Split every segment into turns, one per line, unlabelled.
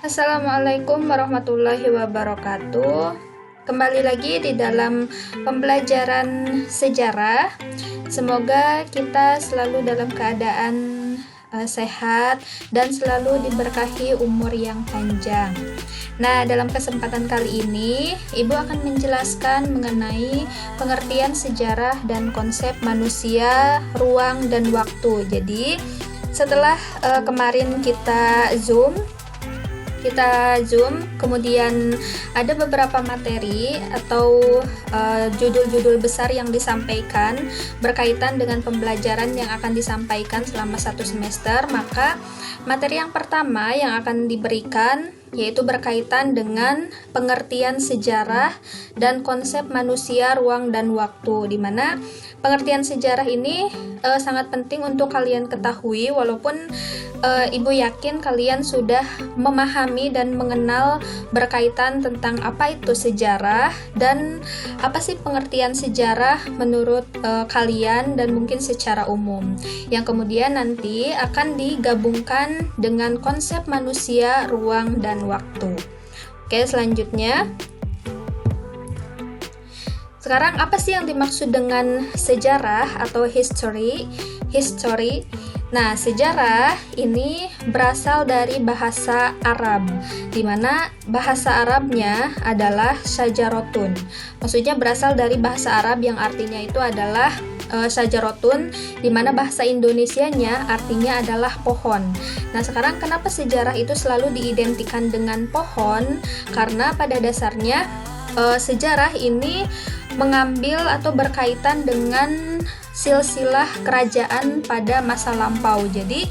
Assalamualaikum warahmatullahi wabarakatuh. Kembali lagi di dalam pembelajaran sejarah. Semoga kita selalu dalam keadaan sehat dan selalu diberkahi umur yang panjang. Nah, dalam kesempatan kali ini, Ibu akan menjelaskan mengenai pengertian sejarah dan konsep manusia, ruang, dan waktu. Jadi, setelah kemarin kita Zoom, kemudian ada beberapa materi atau judul-judul besar yang disampaikan berkaitan dengan pembelajaran yang akan disampaikan selama satu semester. Maka materi yang pertama yang akan diberikan yaitu berkaitan dengan pengertian sejarah dan konsep manusia, ruang, dan waktu, di mana pengertian sejarah ini sangat penting untuk kalian ketahui, walaupun Ibu yakin kalian sudah memahami dan mengenal berkaitan tentang apa itu sejarah dan apa sih pengertian sejarah menurut kalian dan mungkin secara umum, yang kemudian nanti akan digabungkan dengan konsep manusia, ruang, dan waktu. Oke, selanjutnya, sekarang apa sih yang dimaksud dengan sejarah atau history? Nah, sejarah ini berasal dari bahasa Arab, di mana bahasa Arabnya adalah syajarotun. Maksudnya berasal dari bahasa Arab yang artinya itu adalah syajarotun, di mana bahasa Indonesianya artinya adalah pohon. Nah, sekarang kenapa sejarah itu selalu diidentikan dengan pohon? Karena pada dasarnya sejarah ini mengambil atau berkaitan dengan silsilah kerajaan pada masa lampau. Jadi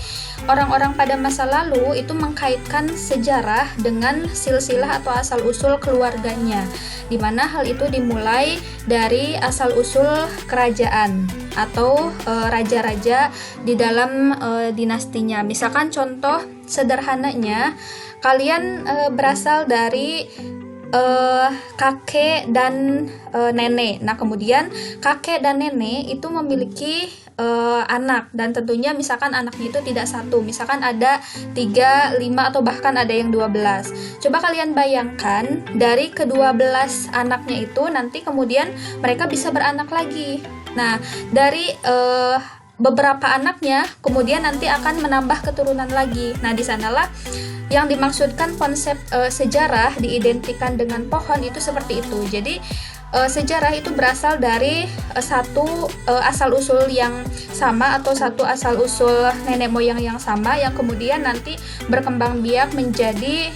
orang-orang pada masa lalu itu mengkaitkan sejarah dengan silsilah atau asal-usul keluarganya, di mana hal itu dimulai dari asal-usul kerajaan atau raja-raja di dalam dinastinya. Misalkan contoh sederhananya, kalian berasal dari kakek dan nenek. Nah, kemudian kakek dan nenek itu memiliki anak, dan tentunya misalkan anaknya itu tidak satu, misalkan ada 3, 5, atau bahkan ada yang 12. Coba kalian bayangkan, dari ke-12 anaknya itu nanti kemudian mereka bisa beranak lagi. Nah, dari beberapa anaknya kemudian nanti akan menambah keturunan lagi. Nah, di sanalah yang dimaksudkan konsep sejarah diidentikan dengan pohon itu seperti itu. Jadi sejarah itu berasal dari satu asal-usul yang sama atau satu asal-usul nenek moyang yang sama, yang kemudian nanti berkembang biak menjadi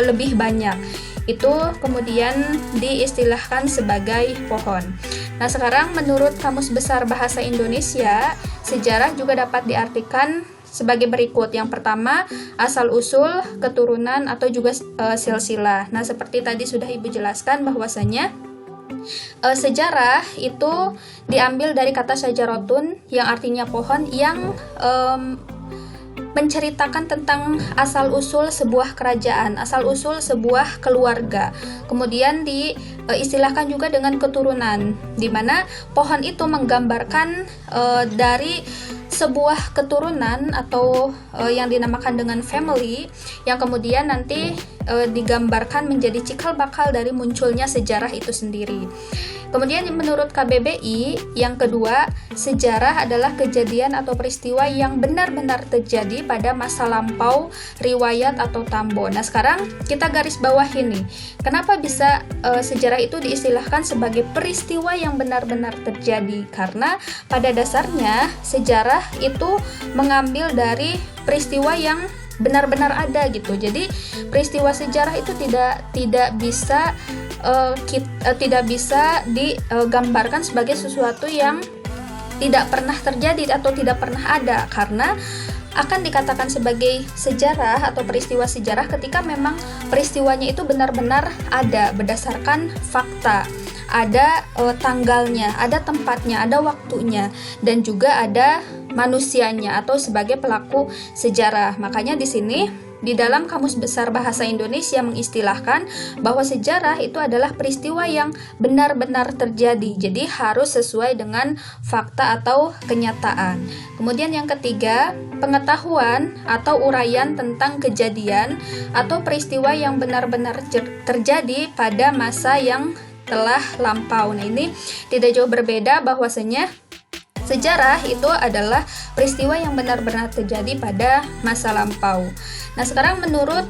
lebih banyak. Itu kemudian diistilahkan sebagai pohon. Nah, sekarang menurut Kamus Besar Bahasa Indonesia, sejarah juga dapat diartikan sebagai berikut. Yang pertama, asal-usul, keturunan, atau juga silsilah. Nah, seperti tadi sudah Ibu jelaskan bahwasanya sejarah itu diambil dari kata syajarotun yang artinya pohon, yang menceritakan tentang asal-usul sebuah kerajaan, asal-usul sebuah keluarga. Kemudian diistilahkan juga dengan keturunan, di mana pohon itu menggambarkan dari sebuah keturunan atau yang dinamakan dengan family, yang kemudian nanti digambarkan menjadi cikal bakal dari munculnya sejarah itu sendiri. Kemudian menurut KBBI, yang kedua, sejarah adalah kejadian atau peristiwa yang benar-benar terjadi pada masa lampau, riwayat atau tambo. Nah, sekarang kita garis bawah ini. Kenapa bisa sejarah itu diistilahkan sebagai peristiwa yang benar-benar terjadi? Karena pada dasarnya sejarah itu mengambil dari peristiwa yang benar-benar ada gitu. Jadi peristiwa sejarah itu tidak bisa digambarkan sebagai sesuatu yang tidak pernah terjadi atau tidak pernah ada, karena akan dikatakan sebagai sejarah atau peristiwa sejarah ketika memang peristiwanya itu benar-benar ada berdasarkan fakta, ada tanggalnya, ada tempatnya, ada waktunya, dan juga ada manusianya atau sebagai pelaku sejarah. Makanya di sini di dalam Kamus Besar Bahasa Indonesia mengistilahkan bahwa sejarah itu adalah peristiwa yang benar-benar terjadi. Jadi harus sesuai dengan fakta atau kenyataan. Kemudian yang ketiga, pengetahuan atau uraian tentang kejadian atau peristiwa yang benar-benar terjadi pada masa yang telah lampau. Nah, ini tidak jauh berbeda, bahwasanya sejarah itu adalah peristiwa yang benar-benar terjadi pada masa lampau. Nah, sekarang menurut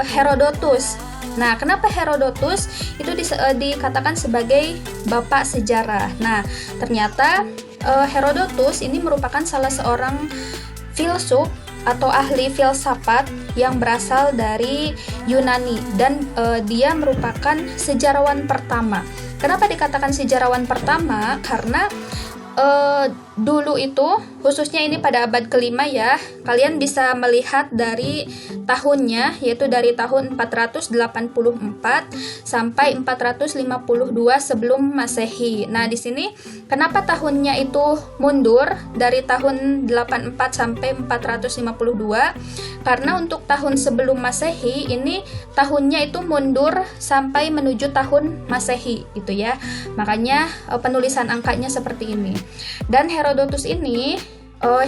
Herodotus. Nah, kenapa Herodotus itu dikatakan sebagai bapak sejarah? Nah, ternyata Herodotus ini merupakan salah seorang filsuf atau ahli filsafat yang berasal dari Yunani, dan dia merupakan sejarawan pertama. Kenapa dikatakan sejarawan pertama? Karena dulu itu, khususnya ini pada abad kelima ya, kalian bisa melihat dari tahunnya, yaitu dari tahun 484 sampai 452 sebelum Masehi. Nah, di sini kenapa tahunnya itu mundur dari tahun 84 sampai 452? Karena untuk tahun sebelum Masehi ini tahunnya itu mundur sampai menuju tahun Masehi gitu ya. Makanya penulisan angkanya seperti ini. Dan Herodotus ini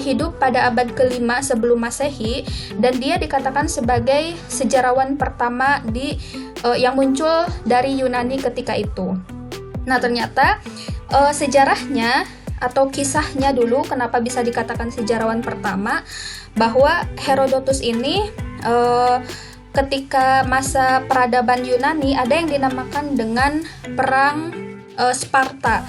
hidup pada abad kelima sebelum Masehi, dan dia dikatakan sebagai sejarawan pertama yang muncul dari Yunani ketika itu. Nah, ternyata sejarahnya atau kisahnya dulu kenapa bisa dikatakan sejarawan pertama, bahwa Herodotus ini ketika masa peradaban Yunani ada yang dinamakan dengan perang Sparta.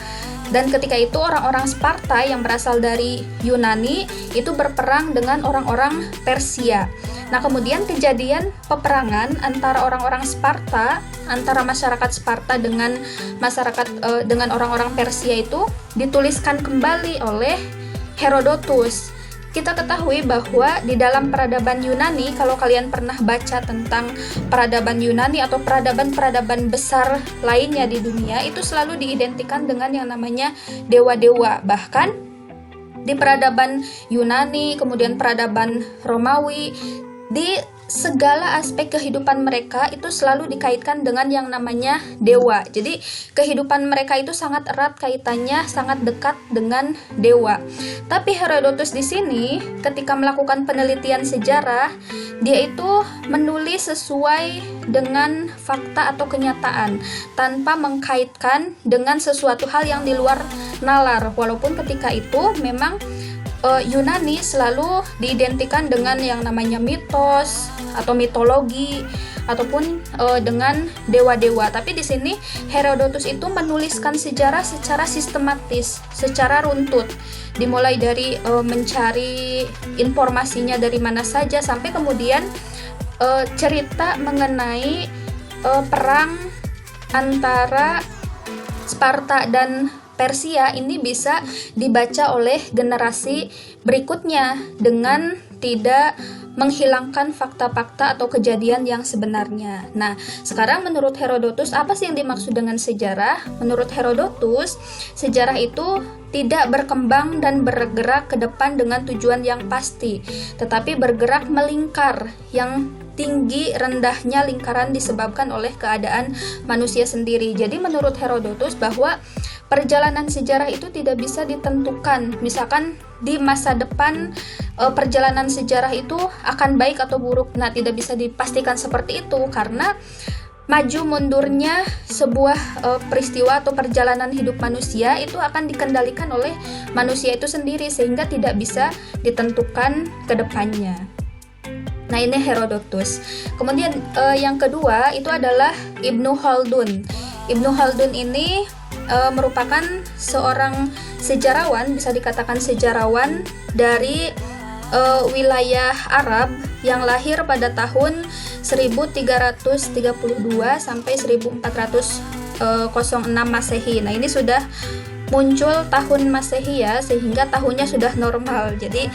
Dan ketika itu orang-orang Sparta yang berasal dari Yunani itu berperang dengan orang-orang Persia. Nah, kemudian kejadian peperangan antara orang-orang Sparta, antara masyarakat Sparta dengan dengan orang-orang Persia itu dituliskan kembali oleh Herodotus. Kita ketahui bahwa di dalam peradaban Yunani, kalau kalian pernah baca tentang peradaban Yunani atau peradaban-peradaban besar lainnya di dunia, itu selalu diidentikan dengan yang namanya dewa-dewa. Bahkan di peradaban Yunani, kemudian peradaban Romawi, di segala aspek kehidupan mereka itu selalu dikaitkan dengan yang namanya dewa. Jadi kehidupan mereka itu sangat erat kaitannya, sangat dekat dengan dewa. Tapi Herodotus di sini ketika melakukan penelitian sejarah, dia itu menulis sesuai dengan fakta atau kenyataan tanpa mengkaitkan dengan sesuatu hal yang di luar nalar. Walaupun ketika itu memang Yunani selalu diidentikan dengan yang namanya mitos atau mitologi ataupun dengan dewa-dewa. Tapi di sini Herodotus itu menuliskan sejarah secara sistematis, secara runtut. Dimulai dari mencari informasinya dari mana saja sampai kemudian cerita mengenai perang antara Sparta dan Persia ini bisa dibaca oleh generasi berikutnya dengan tidak menghilangkan fakta-fakta atau kejadian yang sebenarnya. Nah, sekarang menurut Herodotus, apa sih yang dimaksud dengan sejarah? Menurut Herodotus, sejarah itu tidak berkembang dan bergerak ke depan dengan tujuan yang pasti, tetapi bergerak melingkar, yang tinggi rendahnya lingkaran disebabkan oleh keadaan manusia sendiri. Jadi menurut Herodotus bahwa perjalanan sejarah itu tidak bisa ditentukan. Misalkan di masa depan perjalanan sejarah itu akan baik atau buruk. Nah, tidak bisa dipastikan seperti itu karena maju mundurnya sebuah peristiwa atau perjalanan hidup manusia itu akan dikendalikan oleh manusia itu sendiri, sehingga tidak bisa ditentukan ke depannya. Nah, ini Herodotus. Kemudian yang kedua itu adalah Ibnu Khaldun. Ibnu Khaldun ini merupakan seorang sejarawan, bisa dikatakan sejarawan dari wilayah Arab yang lahir pada tahun 1332 sampai 1406 Masehi. Nah, ini sudah muncul tahun Masehi ya, sehingga tahunnya sudah normal. Jadi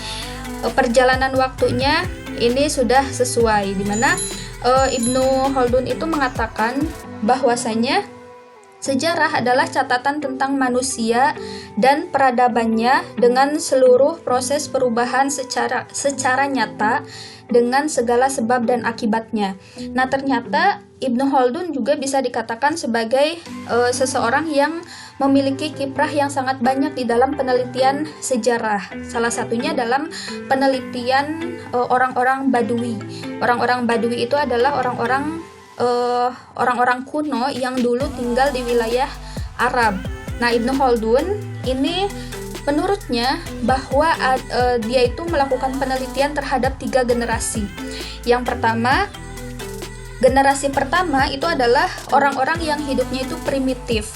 perjalanan waktunya ini sudah sesuai, di mana Ibnu Khaldun itu mengatakan bahwasanya Sejarah adalah catatan tentang manusia dan peradabannya dengan seluruh proses perubahan secara nyata dengan segala sebab dan akibatnya. Nah, ternyata Ibnu Khaldun juga bisa dikatakan sebagai seseorang yang memiliki kiprah yang sangat banyak di dalam penelitian sejarah. Salah satunya dalam penelitian orang-orang Badui. Orang-orang Badui itu adalah orang-orang kuno yang dulu tinggal di wilayah Arab. Nah, Ibnu Khaldun ini menurutnya bahwa dia itu melakukan penelitian terhadap 3 generasi. Yang pertama, generasi pertama itu adalah orang-orang yang hidupnya itu primitif.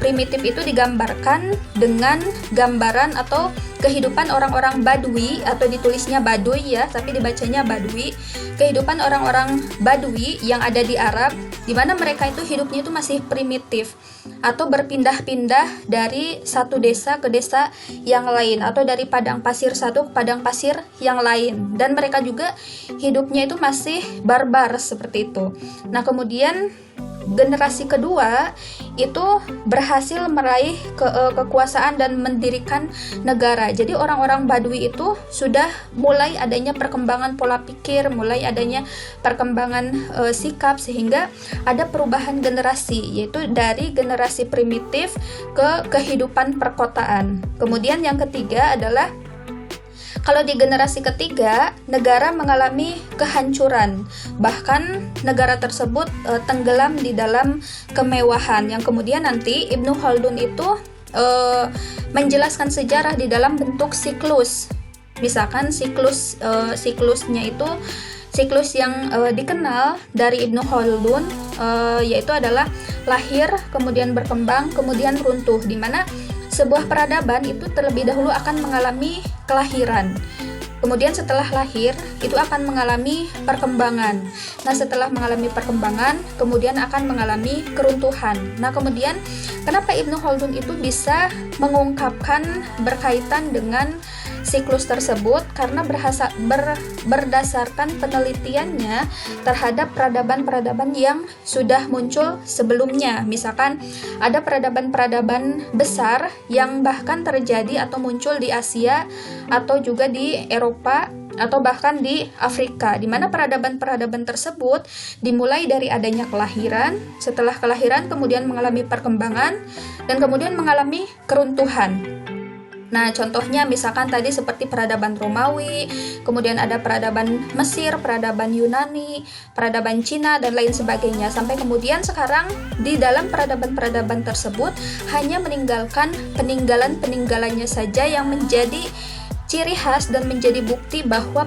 Primitif itu digambarkan dengan gambaran atau kehidupan orang-orang Badui, atau ditulisnya Baduy ya, tapi dibacanya Badui. Kehidupan orang-orang Badui yang ada di Arab, di mana mereka itu hidupnya itu masih primitif atau berpindah-pindah dari satu desa ke desa yang lain, atau dari padang pasir satu ke padang pasir yang lain, dan mereka juga hidupnya itu masih barbar seperti itu. Nah, kemudian generasi kedua itu berhasil meraih kekuasaan dan mendirikan negara. Jadi orang-orang Badui itu sudah mulai adanya perkembangan pola pikir, mulai adanya perkembangan sikap, sehingga ada perubahan generasi, yaitu dari generasi primitif ke kehidupan perkotaan. Kemudian yang ketiga adalah kalau di generasi ketiga, negara mengalami kehancuran. Bahkan negara tersebut tenggelam di dalam kemewahan, yang kemudian nanti Ibnu Khaldun itu menjelaskan sejarah di dalam bentuk siklus. Misalkan siklusnya itu siklus yang dikenal dari Ibnu Khaldun yaitu adalah lahir, kemudian berkembang, kemudian runtuh, di mana sebuah peradaban itu terlebih dahulu akan mengalami kelahiran. Kemudian setelah lahir, itu akan mengalami perkembangan. Nah, setelah mengalami perkembangan, kemudian akan mengalami keruntuhan. Nah, kemudian kenapa Ibnu Khaldun itu bisa mengungkapkan berkaitan dengan siklus tersebut? Karena berdasarkan penelitiannya terhadap peradaban-peradaban yang sudah muncul sebelumnya. Misalkan ada peradaban-peradaban besar yang bahkan terjadi atau muncul di Asia atau juga di Eropa atau bahkan di Afrika, di mana peradaban-peradaban tersebut dimulai dari adanya kelahiran, setelah kelahiran kemudian mengalami perkembangan, dan kemudian mengalami keruntuhan. Nah, contohnya misalkan tadi seperti peradaban Romawi, kemudian ada peradaban Mesir, peradaban Yunani, peradaban Cina, dan lain sebagainya. Sampai kemudian sekarang di dalam peradaban-peradaban tersebut hanya meninggalkan peninggalan-peninggalannya saja yang menjadi ciri khas dan menjadi bukti bahwa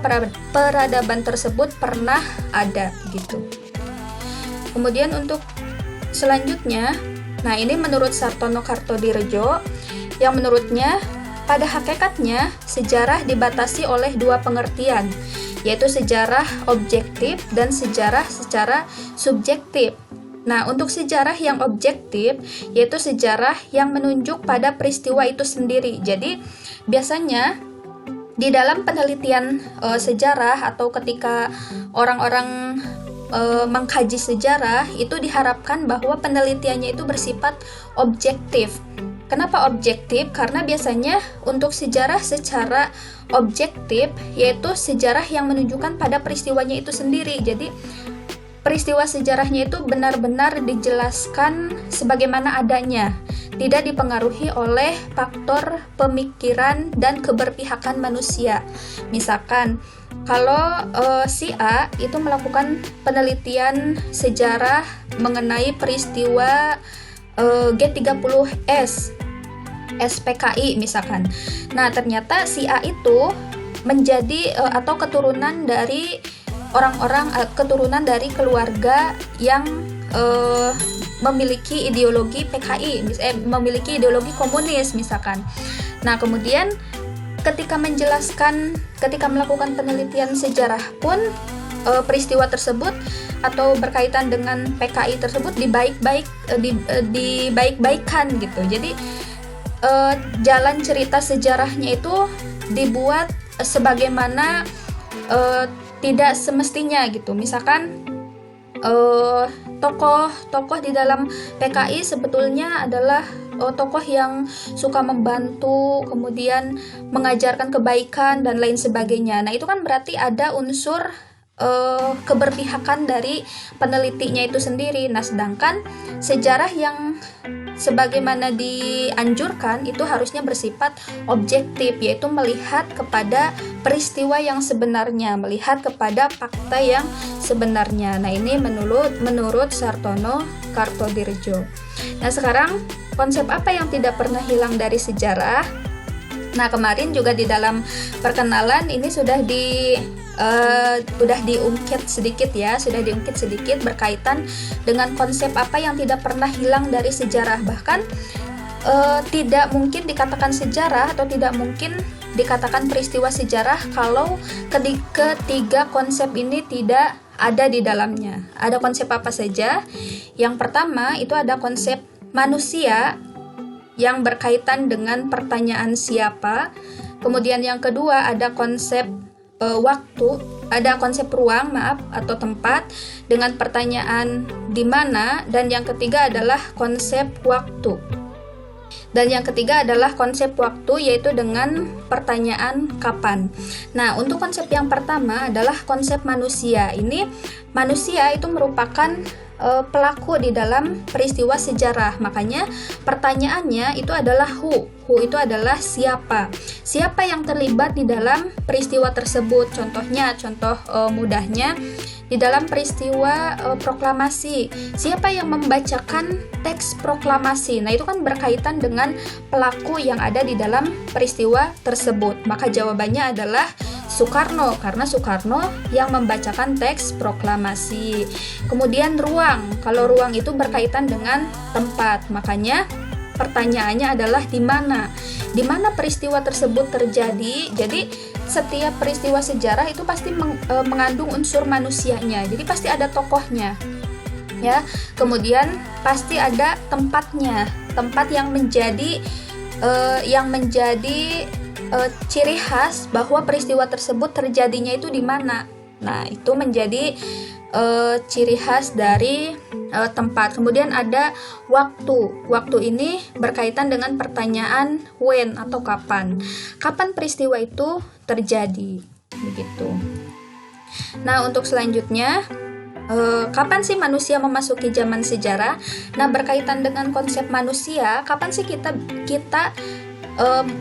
peradaban tersebut pernah ada gitu. Kemudian untuk selanjutnya, nah ini menurut Sartono Kartodirejo, yang menurutnya pada hakikatnya, sejarah dibatasi oleh 2 pengertian, yaitu sejarah objektif dan sejarah secara subjektif. Nah, untuk sejarah yang objektif, yaitu sejarah yang menunjuk pada peristiwa itu sendiri. Jadi, biasanya di dalam penelitian sejarah atau ketika orang-orang mengkaji sejarah, itu diharapkan bahwa penelitiannya itu bersifat objektif. Kenapa objektif? Karena biasanya untuk sejarah secara objektif, yaitu sejarah yang menunjukkan pada peristiwanya itu sendiri. Jadi peristiwa sejarahnya itu benar-benar dijelaskan sebagaimana adanya, tidak dipengaruhi oleh faktor pemikiran dan keberpihakan manusia. Misalkan kalau si A itu melakukan penelitian sejarah mengenai peristiwa G30S SPKI misalkan. Nah, ternyata si A itu menjadi atau keturunan dari keturunan dari keluarga yang memiliki ideologi PKI, memiliki ideologi komunis misalkan. Nah, kemudian ketika melakukan penelitian sejarah pun peristiwa tersebut atau berkaitan dengan PKI tersebut dibaik-baikkan gitu. Jadi jalan cerita sejarahnya itu dibuat sebagaimana tidak semestinya gitu. Misalkan tokoh-tokoh di dalam PKI sebetulnya adalah tokoh yang suka membantu, kemudian mengajarkan kebaikan dan lain sebagainya. Nah, itu kan berarti ada unsur keberpihakan dari penelitinya itu sendiri. Nah, sedangkan sejarah yang sebagaimana dianjurkan itu harusnya bersifat objektif, yaitu melihat kepada peristiwa yang sebenarnya, melihat kepada fakta yang sebenarnya. Nah, ini menurut Sartono Kartodirjo. Nah, sekarang konsep apa yang tidak pernah hilang dari sejarah? Nah, kemarin juga di dalam perkenalan ini sudah diungkit sedikit berkaitan dengan konsep apa yang tidak pernah hilang dari sejarah. Bahkan tidak mungkin dikatakan sejarah atau tidak mungkin dikatakan peristiwa sejarah kalau ketiga konsep ini tidak ada di dalamnya. Ada konsep apa saja? Yang pertama itu ada konsep manusia yang berkaitan dengan pertanyaan siapa. Kemudian yang kedua ada konsep ada konsep ruang atau tempat dengan pertanyaan di mana, dan yang ketiga adalah konsep waktu. Yaitu dengan pertanyaan kapan. Nah, untuk konsep yang pertama adalah konsep manusia. Ini manusia itu merupakan pelaku di dalam peristiwa sejarah. Makanya pertanyaannya itu adalah who itu adalah siapa yang terlibat di dalam peristiwa tersebut. Contoh mudahnya di dalam peristiwa proklamasi, siapa yang membacakan teks proklamasi. Nah, itu kan berkaitan dengan pelaku yang ada di dalam peristiwa tersebut. Maka jawabannya adalah Soekarno, karena Soekarno yang membacakan teks proklamasi. Kemudian ruang, kalau ruang itu berkaitan dengan tempat, makanya pertanyaannya adalah di mana peristiwa tersebut terjadi. Jadi setiap peristiwa sejarah itu pasti mengandung unsur manusianya, jadi pasti ada tokohnya, ya. Kemudian pasti ada tempatnya, tempat yang menjadi ciri khas bahwa peristiwa tersebut terjadinya itu di mana. Nah, itu menjadi ciri khas dari tempat. Kemudian ada waktu ini berkaitan dengan pertanyaan when atau kapan peristiwa itu terjadi, begitu. Nah, untuk selanjutnya, kapan sih manusia memasuki zaman sejarah? Nah, berkaitan dengan konsep manusia, kapan sih kita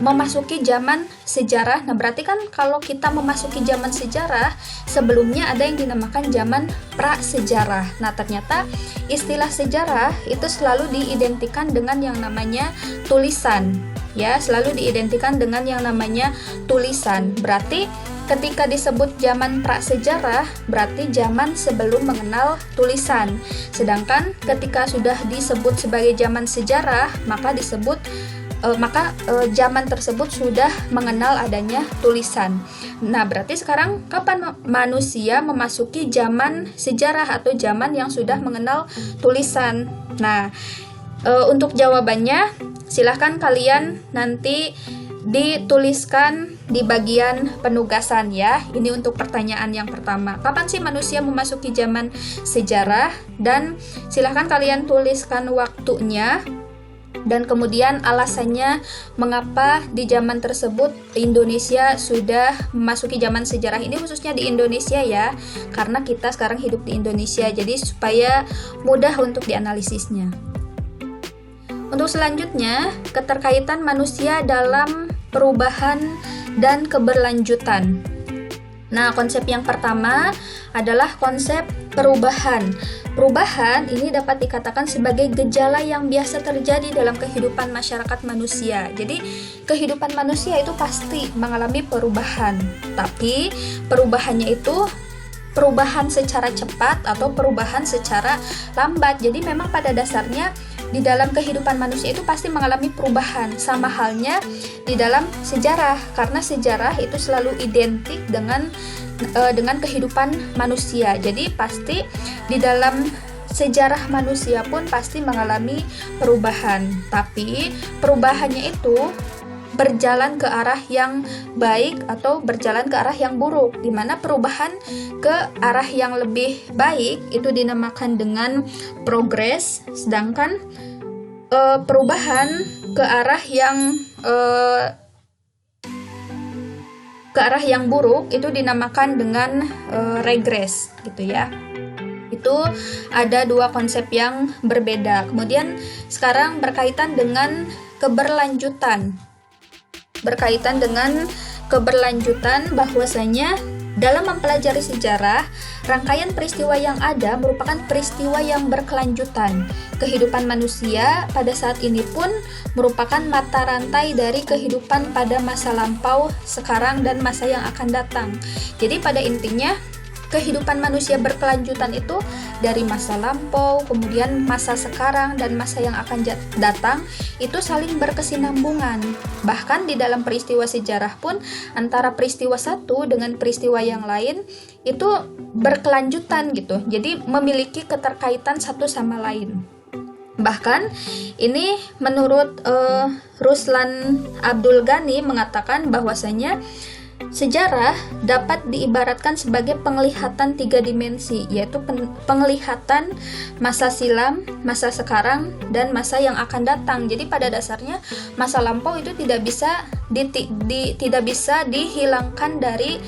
memasuki zaman sejarah? Nah, berarti kan kalau kita memasuki zaman sejarah, sebelumnya ada yang dinamakan zaman prasejarah. Nah, ternyata istilah sejarah itu selalu diidentikan dengan yang namanya tulisan, ya, selalu diidentikan dengan yang namanya tulisan. Berarti ketika disebut zaman prasejarah, berarti zaman sebelum mengenal tulisan. Sedangkan ketika sudah disebut sebagai zaman sejarah, maka zaman tersebut sudah mengenal adanya tulisan. Nah, berarti sekarang kapan manusia memasuki zaman sejarah atau zaman yang sudah mengenal tulisan? Nah, untuk jawabannya silahkan kalian nanti dituliskan di bagian penugasan, ya. Ini untuk pertanyaan yang pertama. Kapan sih manusia memasuki zaman sejarah? Dan silahkan kalian tuliskan waktunya, dan kemudian alasannya mengapa di zaman tersebut Indonesia sudah memasuki zaman sejarah. Ini khususnya di Indonesia, ya, karena kita sekarang hidup di Indonesia, jadi supaya mudah untuk dianalisisnya. Untuk selanjutnya, keterkaitan manusia dalam perubahan dan keberlanjutan. Nah, konsep yang pertama adalah konsep perubahan. Perubahan ini dapat dikatakan sebagai gejala yang biasa terjadi dalam kehidupan masyarakat manusia. Jadi, kehidupan manusia itu pasti mengalami perubahan. Tapi, perubahannya itu perubahan secara cepat atau perubahan secara lambat. Jadi, memang pada dasarnya di dalam kehidupan manusia itu pasti mengalami perubahan. Sama halnya di dalam sejarah, karena sejarah itu selalu identik dengan kehidupan manusia. Jadi pasti di dalam sejarah manusia pun pasti mengalami perubahan. Tapi perubahannya itu berjalan ke arah yang baik atau berjalan ke arah yang buruk, di mana perubahan ke arah yang lebih baik itu dinamakan dengan progres, sedangkan perubahan ke arah yang buruk itu dinamakan dengan regres gitu ya. Itu ada dua konsep yang berbeda. Kemudian sekarang berkaitan dengan keberlanjutan bahwasanya dalam mempelajari sejarah, rangkaian peristiwa yang ada merupakan peristiwa yang berkelanjutan. Kehidupan manusia pada saat ini pun merupakan mata rantai dari kehidupan pada masa lampau, sekarang, dan masa yang akan datang. Jadi pada intinya, kehidupan manusia berkelanjutan itu dari masa lampau, kemudian masa sekarang, dan masa yang akan datang itu saling berkesinambungan. Bahkan di dalam peristiwa sejarah pun antara peristiwa satu dengan peristiwa yang lain itu berkelanjutan gitu. Jadi memiliki keterkaitan satu sama lain. Bahkan ini menurut Ruslan Abdul Ghani mengatakan bahwasanya sejarah dapat diibaratkan sebagai penglihatan 3 dimensi, yaitu penglihatan masa silam, masa sekarang, dan masa yang akan datang. Jadi pada dasarnya masa lampau itu tidak bisa dihilangkan dari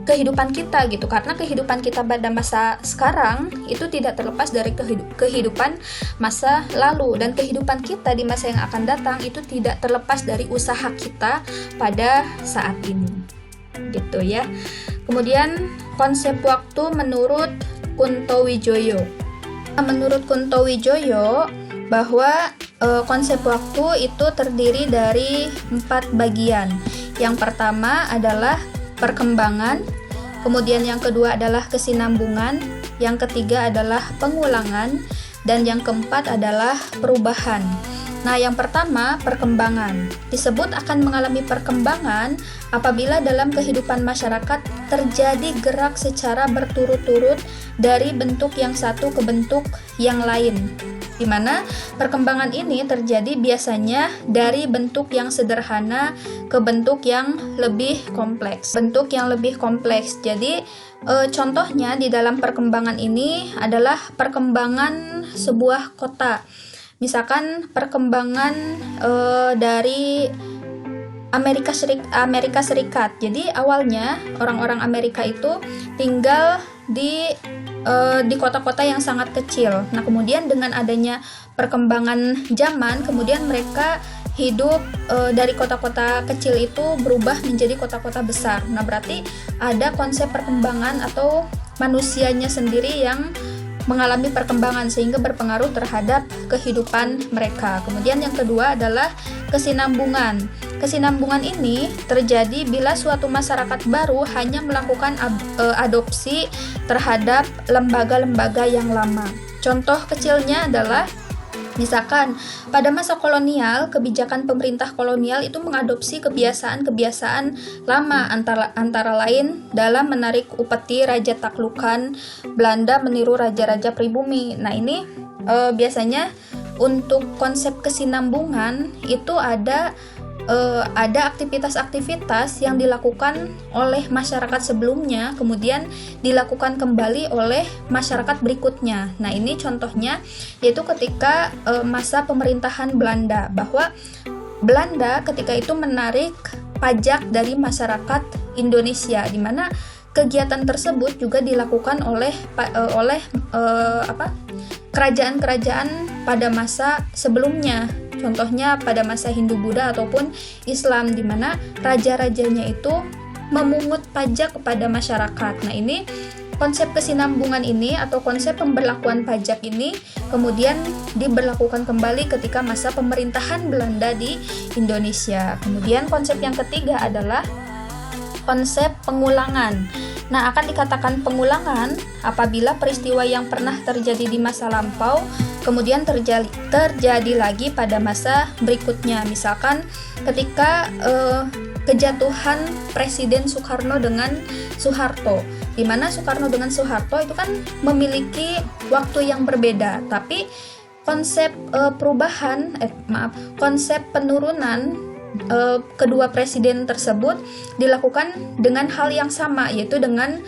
kehidupan kita gitu, karena kehidupan kita pada masa sekarang itu tidak terlepas dari kehidupan masa lalu, dan kehidupan kita di masa yang akan datang itu tidak terlepas dari usaha kita pada saat ini gitu ya. Kemudian konsep waktu menurut Kunto Wijoyo bahwa konsep waktu itu terdiri dari 4 bagian. Yang pertama adalah perkembangan, kemudian yang kedua adalah kesinambungan, yang ketiga adalah pengulangan, dan yang keempat adalah perubahan. Nah, yang pertama, perkembangan. Disebut akan mengalami perkembangan apabila dalam kehidupan masyarakat terjadi gerak secara berturut-turut dari bentuk yang satu ke bentuk yang lain, di mana perkembangan ini terjadi biasanya dari bentuk yang sederhana ke bentuk yang lebih kompleks. Jadi contohnya di dalam perkembangan ini adalah perkembangan sebuah kota. Misalkan perkembangan dari Amerika Serikat. Jadi awalnya orang-orang Amerika itu tinggal di kota-kota yang sangat kecil. Nah, kemudian dengan adanya perkembangan zaman, kemudian mereka hidup dari kota-kota kecil itu berubah menjadi kota-kota besar. Nah, berarti ada konsep perkembangan atau manusianya sendiri yang mengalami perkembangan sehingga berpengaruh terhadap kehidupan mereka. Kemudian yang kedua adalah kesinambungan. Kesinambungan ini terjadi bila suatu masyarakat baru hanya melakukan adopsi terhadap lembaga-lembaga yang lama. Contoh kecilnya adalah misalkan pada masa kolonial, kebijakan pemerintah kolonial itu mengadopsi kebiasaan-kebiasaan lama, antara lain dalam menarik upeti raja taklukan Belanda meniru raja-raja pribumi. Nah, ini biasanya untuk konsep kesinambungan itu ada aktivitas-aktivitas yang dilakukan oleh masyarakat sebelumnya kemudian dilakukan kembali oleh masyarakat berikutnya. Nah, ini contohnya yaitu ketika masa pemerintahan Belanda, bahwa Belanda ketika itu menarik pajak dari masyarakat Indonesia, di mana kegiatan tersebut juga dilakukan oleh kerajaan-kerajaan pada masa sebelumnya. Contohnya pada masa Hindu-Buddha ataupun Islam, di mana raja-rajanya itu memungut pajak kepada masyarakat. Nah, ini konsep kesinambungan ini atau konsep pemberlakuan pajak ini kemudian diberlakukan kembali ketika masa pemerintahan Belanda di Indonesia. Kemudian konsep yang ketiga adalah konsep pengulangan. Nah, akan dikatakan pengulangan apabila peristiwa yang pernah terjadi di masa lampau kemudian terjadi lagi pada masa berikutnya. Misalkan ketika kejatuhan Presiden Soekarno dengan Soeharto, di mana Soekarno dengan Soeharto itu kan memiliki waktu yang berbeda, tapi konsep penurunan kedua presiden tersebut dilakukan dengan hal yang sama, yaitu dengan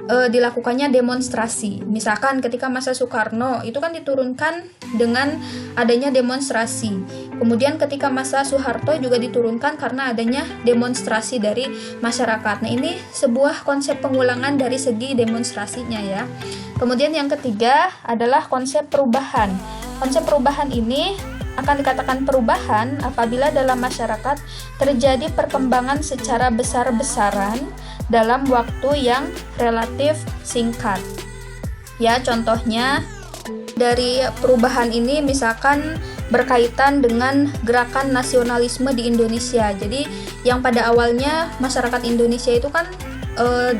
dilakukannya demonstrasi. Misalkan ketika masa Soekarno itu kan diturunkan dengan adanya demonstrasi. Kemudian ketika masa Soeharto juga diturunkan karena adanya demonstrasi dari masyarakat. Nah, ini sebuah konsep pengulangan dari segi demonstrasinya ya. Kemudian yang ketiga adalah konsep perubahan. Konsep perubahan ini akan dikatakan perubahan apabila dalam masyarakat terjadi perkembangan secara besar-besaran dalam waktu yang relatif singkat. Ya, contohnya dari perubahan ini misalkan berkaitan dengan gerakan nasionalisme di Indonesia. Jadi yang pada awalnya masyarakat Indonesia itu kan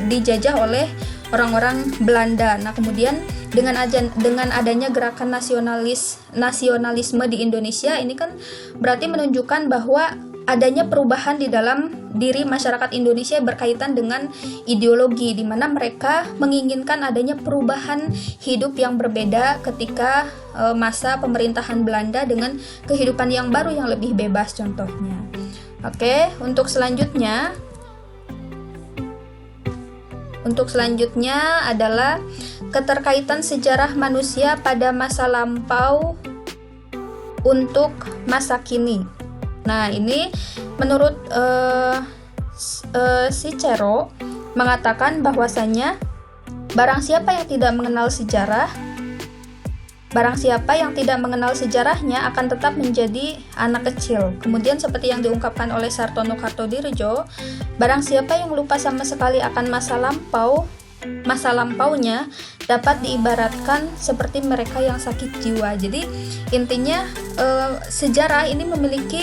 dijajah oleh orang-orang Belanda. Nah, kemudian dengan adanya gerakan nasionalisme di Indonesia ini kan berarti menunjukkan bahwa adanya perubahan di dalam diri masyarakat Indonesia berkaitan dengan ideologi, di mana mereka menginginkan adanya perubahan hidup yang berbeda ketika masa pemerintahan Belanda dengan kehidupan yang baru yang lebih bebas contohnya. Oke, untuk selanjutnya adalah keterkaitan sejarah manusia pada masa lampau untuk masa kini. Nah, ini menurut Cicero mengatakan bahwasanya barang siapa yang tidak mengenal sejarahnya akan tetap menjadi anak kecil. Kemudian seperti yang diungkapkan oleh Sartono Kartodirejo, barang siapa yang lupa sama sekali akan masa lampaunya dapat diibaratkan seperti mereka yang sakit jiwa. Jadi intinya sejarah ini memiliki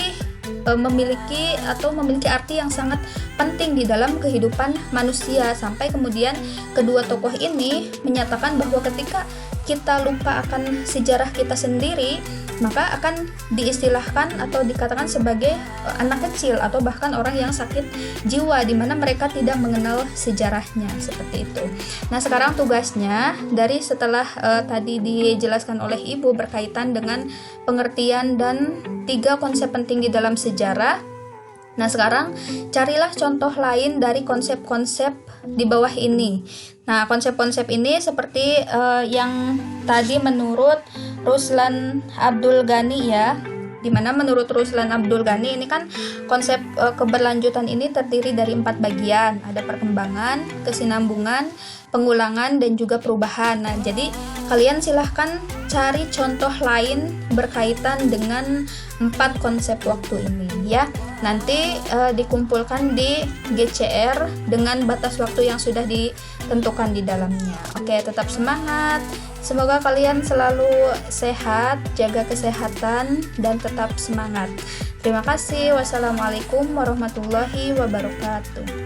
arti yang sangat penting di dalam kehidupan manusia, sampai kemudian kedua tokoh ini menyatakan bahwa ketika kita lupa akan sejarah kita sendiri, maka akan diistilahkan atau dikatakan sebagai anak kecil atau bahkan orang yang sakit jiwa, di mana mereka tidak mengenal sejarahnya, seperti itu. Nah, sekarang tugasnya dari setelah tadi dijelaskan oleh Ibu berkaitan dengan pengertian dan 3 konsep penting di dalam sejarah. Nah, sekarang carilah contoh lain dari konsep-konsep di bawah ini. Nah, konsep-konsep ini seperti yang tadi menurut Ruslan Abdul Ghani ya, dimana menurut Ruslan Abdul Ghani ini kan konsep keberlanjutan ini terdiri dari 4 bagian, ada perkembangan, kesinambungan, pengulangan, dan juga perubahan. Nah, jadi kalian silahkan cari contoh lain berkaitan dengan 4 konsep waktu ini ya. Nanti dikumpulkan di GCR dengan batas waktu yang sudah ditentukan di dalamnya. Oke, tetap semangat. Semoga kalian selalu sehat, jaga kesehatan, dan tetap semangat. Terima kasih. Wassalamualaikum warahmatullahi wabarakatuh.